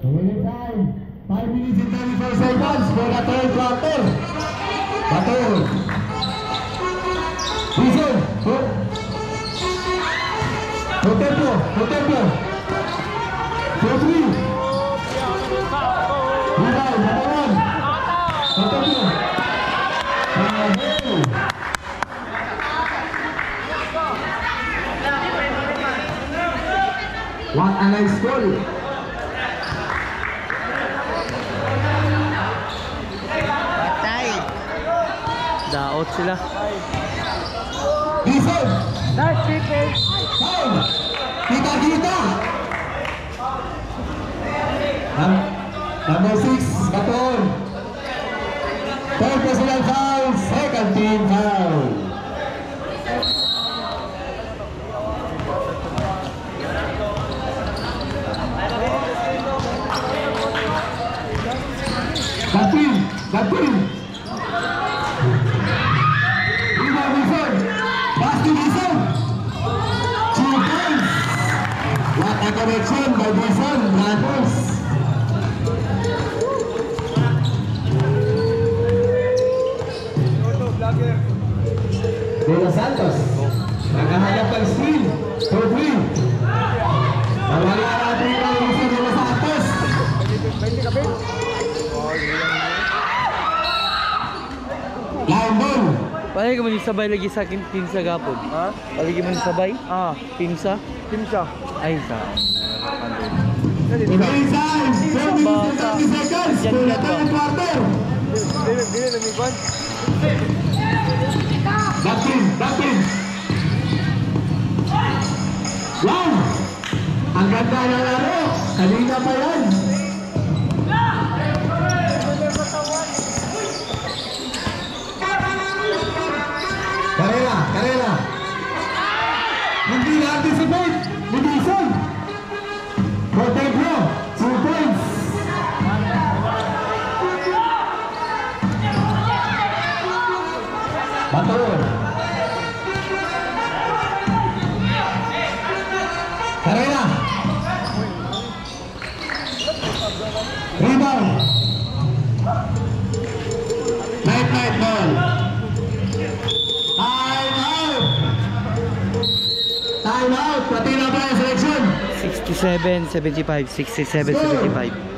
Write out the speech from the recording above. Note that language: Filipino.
Winning time, 5 minutes and 34 seconds for the third quarter. Batur. Listen. Tempo. 4-3. Rebound, number 1. Tempo. What a nice goal. Patay. Daot sila. Listen. Nice defense. Foul. Kita. Number 6, Baton. Third personal foul, second team foul. Batin. Rebound Wilson. Pass to Wilson. 2 points. What a connection by Wilson. Ramos. De Los Santos. Nakahanap ng steal. 4-3. Nawala natin ang Wilson de Los Santos. Line ball. Palagi mo sabay lagi sa akin pinsa gapon. Ha? Palagi mo sabay? Ah, pinsa. Ay sa. Pinsa. 4 minutes and 30 seconds for the third quarter. Batin. Wow! Ang ganda na laro. Kanina pa yan. Karela. Hindi na-anticipate. Wilson. Cortebro. 2 points. Batur. Karela. Rebound. Night ball. Time out. Pati na ba yung selection? 67-75.